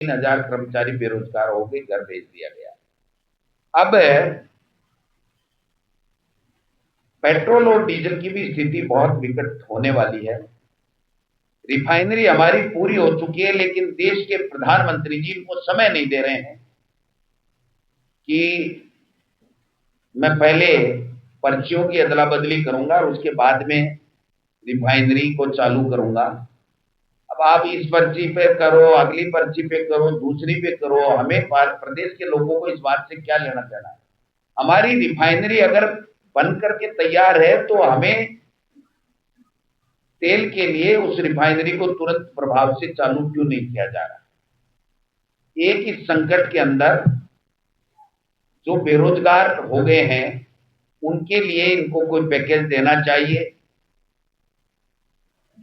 3,000 कर्मचारी बेरोजगार हो गए, घर भेज दिया गया। अब पेट्रोल और डीजल की भी स्थिति बहुत विकट होने वाली है। रिफाइनरी हमारी पूरी हो चुकी है, लेकिन देश के प्रधानमंत्री जी इनको समय नहीं दे रहे हैं कि मैं पहले पर्चियों की अदला बदली करूंगा और उसके बाद में रिफाइनरी को चालू करूंगा। अब आप इस पर्ची पे करो, अगली पर्ची पे करो, दूसरी पे करो, हमें प्रदेश के लोगों को इस बात से क्या लेना देना है। हमारी रिफाइनरी अगर बन करके तैयार है तो हमें तेल के लिए उस रिफाइनरी को तुरंत प्रभाव से चालू क्यों नहीं किया जा रहा। एक इस संकट के अंदर जो बेरोजगार हो गए हैं उनके लिए इनको कोई पैकेज देना चाहिए।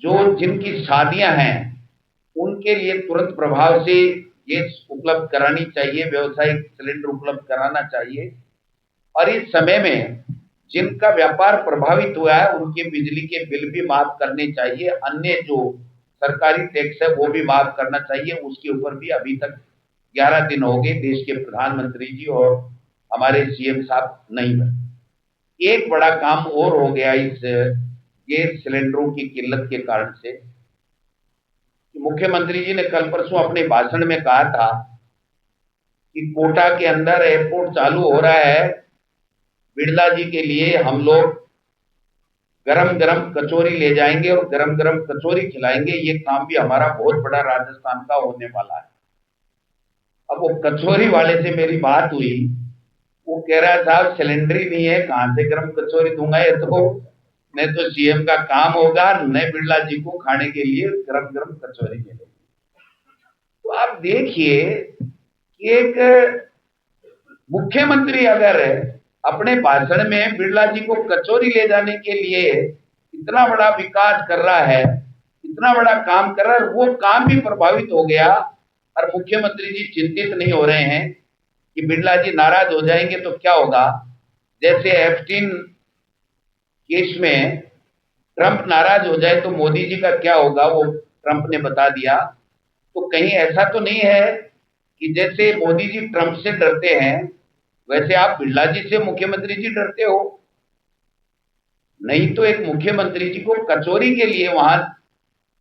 जो जिनकी शादियां हैं उनके लिए तुरंत प्रभाव से ये उपलब्ध करानी चाहिए, व्यवसायिक सिलेंडर उपलब्ध कराना चाहिए। और इस समय में जिनका व्यापार प्रभावित हुआ है उनके बिजली के बिल भी माफ करने चाहिए, अन्य जो सरकारी टैक्स है वो भी माफ करना चाहिए। उसके ऊपर भी अभी तक 11 दिन हो गए देश के प्रधानमंत्री जी और हमारे सीएम साहब नहीं बने। एक बड़ा काम और हो गया इस गैस सिलेंडरों की किल्लत के कारण से। मुख्यमंत्री जी ने कल परसों अपने भाषण में कहा था कि कोटा के अंदर एयरपोर्ट चालू हो रहा है, बिड़ला जी के लिए हम लोग गरम गरम कचौरी ले जाएंगे और गरम गरम कचौरी खिलाएंगे। ये काम भी हमारा बहुत बड़ा राजस्थान का होने वाला है। अब वो कचौरी वाले से मेरी बात हुई, वो कह रहा है साहब सिलेंडर ही नहीं है, कहां से गरम कचौरी दूंगा, ये तो नहीं तो सीएम का काम होगा, न बिड़ला जी को खाने के लिए गरम गरम कचौरी मिलेगी। तो आप देखिए कि एक मुख्यमंत्री अगर अपने भाषण में बिड़ला जी को कचौरी ले जाने के लिए इतना बड़ा विकास कर रहा है, इतना बड़ा काम कर रहा है, वो काम भी प्रभावित हो गया और मुख्यमंत्री जी चिंतित नहीं हो रहे हैं कि बिड़ला जी नाराज हो जाएंगे तो क्या होगा। जैसे एप्स्टीन केस में ट्रंप नाराज हो जाए तो मोदी जी का क्या होगा, वो ट्रंप ने बता दिया। तो कहीं ऐसा तो नहीं है कि जैसे मोदी जी ट्रंप से डरते हैं वैसे आप बिड़ला जी से मुख्यमंत्री जी डरते हो। नहीं तो एक मुख्यमंत्री जी को कचौरी के लिए वहां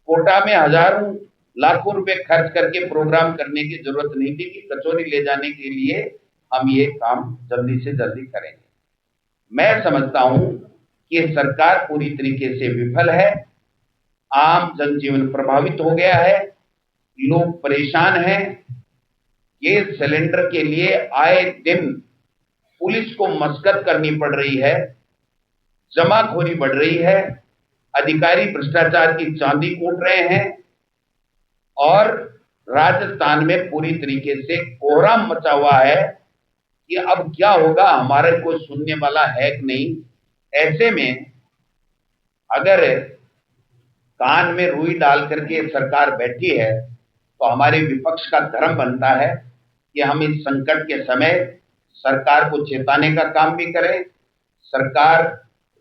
कोटा में हजारों लाखों रुपए खर्च करके प्रोग्राम करने की जरूरत नहीं थी कि कचौरी ले जाने के लिए हम ये काम जल्दी से जल्दी करेंगे। मैं समझता हूं कि सरकार पूरी तरीके से विफल है। आम जनजीवन प्रभावित हो गया है, लोग परेशान हैं। ये सिलेंडर के लिए आए दिन पुलिस को मशक्कत करनी पड़ रही है, जमाखोरी बढ़ रही है, अधिकारी भ्रष्टाचार की चांदी कूट रहे हैं और राजस्थान में पूरी तरीके से कोहराम मचा हुआ है कि अब क्या होगा, हमारे कोई सुनने वाला है कि नहीं। ऐसे में अगर कान में रुई डाल करके सरकार बैठी है तो हमारे विपक्ष का धर्म बनता है कि हम इस संकट के समय सरकार को चेताने का काम भी करें। सरकार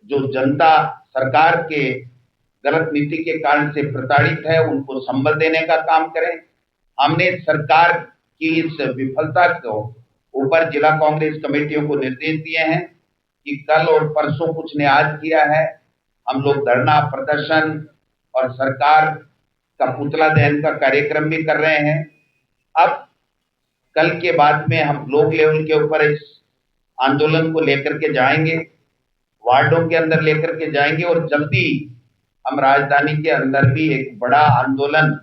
जो जनता सरकार के गलत नीति के कारण से प्रताड़ित है उनको संबल देने का काम करें। हमने सरकार की इस विफलता को ऊपर जिला कांग्रेस कमेटियों को निर्देश दिए हैं कि कल और परसों कुछ ने आज किया है, हम लोग धरना प्रदर्शन और सरकार का पुतला दहन का कार्यक्रम भी कर रहे हैं। अब कल के बाद में हम लोक लेवल के ऊपर इस आंदोलन को लेकर के जाएंगे, वार्डों के अंदर लेकर के जाएंगे और जल्दी हम राजधानी के अंदर भी एक बड़ा आंदोलन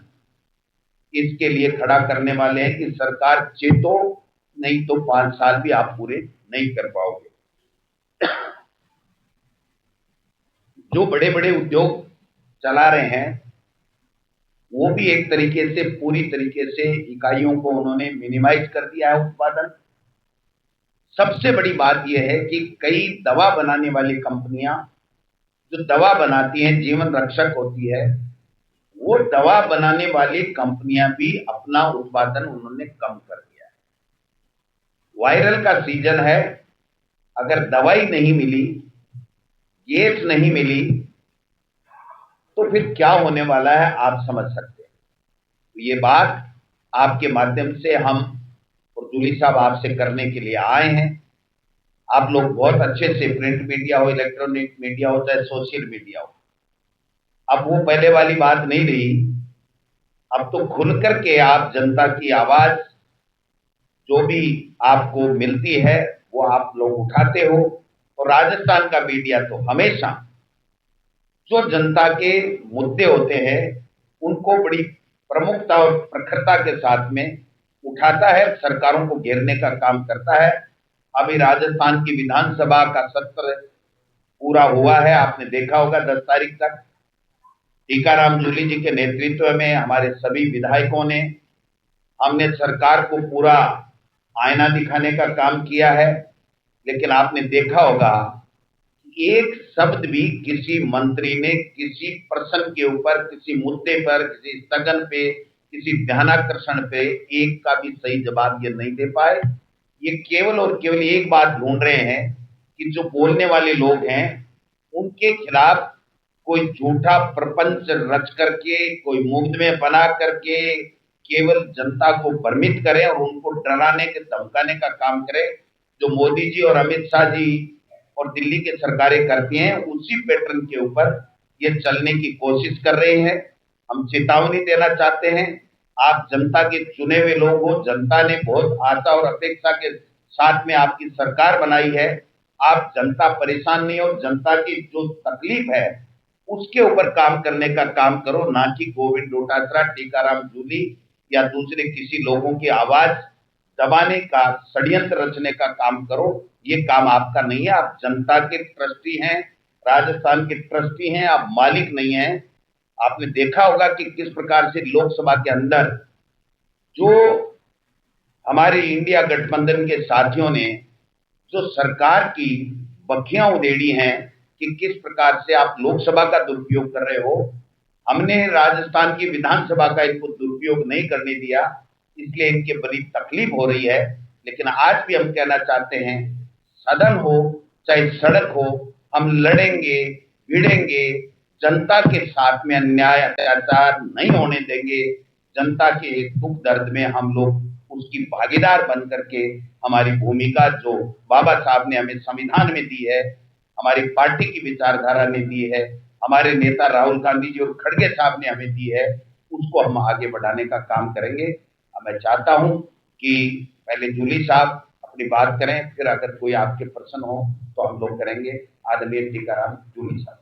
इसके लिए खड़ा करने वाले हैं कि सरकार चेतो, नहीं तो 5 साल भी आप पूरे नहीं कर पाओगे। जो बड़े बड़े उद्योग चला रहे हैं वो भी एक तरीके से पूरी तरीके से इकाइयों को उन्होंने मिनिमाइज कर दिया है उत्पादन। सबसे बड़ी बात यह है कि कई दवा बनाने वाली कंपनियां जो दवा बनाती हैं, जीवन रक्षक होती है, वो दवा बनाने वाली कंपनियां भी अपना उत्पादन उन्होंने कम कर दिया है। वायरल का सीजन है, अगर दवाई नहीं मिली, गैस नहीं मिली तो फिर क्या होने वाला है आप समझ सकते हैं। तो ये बात आपके माध्यम से हम और जूली साहब आपसे करने के लिए आए हैं। आप लोग बहुत अच्छे से, प्रिंट मीडिया हो, इलेक्ट्रॉनिक मीडिया हो, चाहे सोशल मीडिया हो, अब वो पहले वाली बात नहीं रही। अब तो खुल करके आप जनता की आवाज जो भी आपको मिलती है वो आप लोग उठाते हो। और राजस्थान का मीडिया तो हमेशा जो जनता के मुद्दे होते हैं उनको बड़ी प्रमुखता और प्रखरता के साथ में उठाता है, सरकारों को घेरने का काम करता है। अभी राजस्थान की विधानसभा का सत्र पूरा हुआ है, आपने देखा होगा 10 तारीख तक। टीकाराम जूली जी के नेतृत्व में हमारे सभी विधायकों ने, हमने सरकार को पूरा आईना दिखाने का काम किया है। लेकिन आपने देखा होगा एक शब्द भी किसी मंत्री ने किसी प्रश्न के ऊपर, किसी मुद्दे पर, किसी स्थगन पे, किसी ध्यानाकर्षण पे एक का भी सही जवाब ये नहीं दे पाए। ये केवल और केवल एक बात ढूंढ रहे हैं कि जो बोलने वाले लोग हैं उनके खिलाफ कोई झूठा प्रपंच रच करके, कोई मुकदमे बना करके केवल जनता को भ्रमित करें और उनको डराने के धमकाने का काम करें। जो मोदी जी और अमित शाह जी और दिल्ली की सरकारें करती हैं उसी पैटर्न के ऊपर ये चलने की कोशिश कर रहे हैं। हम चेतावनी देना चाहते हैं, आप जनता के चुने हुए लोग हो, जनता ने बहुत आशा और अपेक्षा के साथ में आपकी सरकार बनाई है। आप जनता परेशान नहीं हो, जनता की जो तकलीफ है उसके ऊपर काम करने का काम करो, ना कि गोविंद डोटासरा, टीकाराम जूली या दूसरे किसी लोगों की आवाज दबाने का, षड्यंत्र रचने का काम करो। ये काम आपका नहीं है। आप जनता के ट्रस्टी हैं, राजस्थान के ट्रस्टी हैं, आप मालिक नहीं हैं। आपने देखा होगा कि किस प्रकार से लोकसभा के अंदर जो हमारे इंडिया गठबंधन के साथियों ने जो सरकार की बखियां उधेड़ी हैं कि किस प्रकार से आप लोकसभा का दुरुपयोग कर रहे हो। हमने राजस्थान की विधानसभा का इनको दुरुपयोग नहीं करने दिया, इसलिए इनके बड़ी तकलीफ हो रही है। लेकिन आज भी हम कहना चाहते हैं, सदन हो चाहे सड़क हो, हम लड़ेंगे, भिड़ेंगे, जनता के साथ में अन्याय अत्याचार नहीं होने देंगे। जनता के दुख दर्द में हम लोग उसकी भागीदार बन करके हमारी भूमिका जो बाबा साहब ने हमें संविधान में दी है, हमारी पार्टी की विचारधारा ने दी है, हमारे नेता राहुल गांधी जी और खड़गे साहब ने हमें दी है, उसको हम आगे बढ़ाने का काम करेंगे। मैं चाहता हूं कि पहले जूली साहब अपनी बात करें, फिर अगर कोई आपके प्रश्न हो तो हम लोग करेंगे। आदरणीय टीकाराम जूली साहब।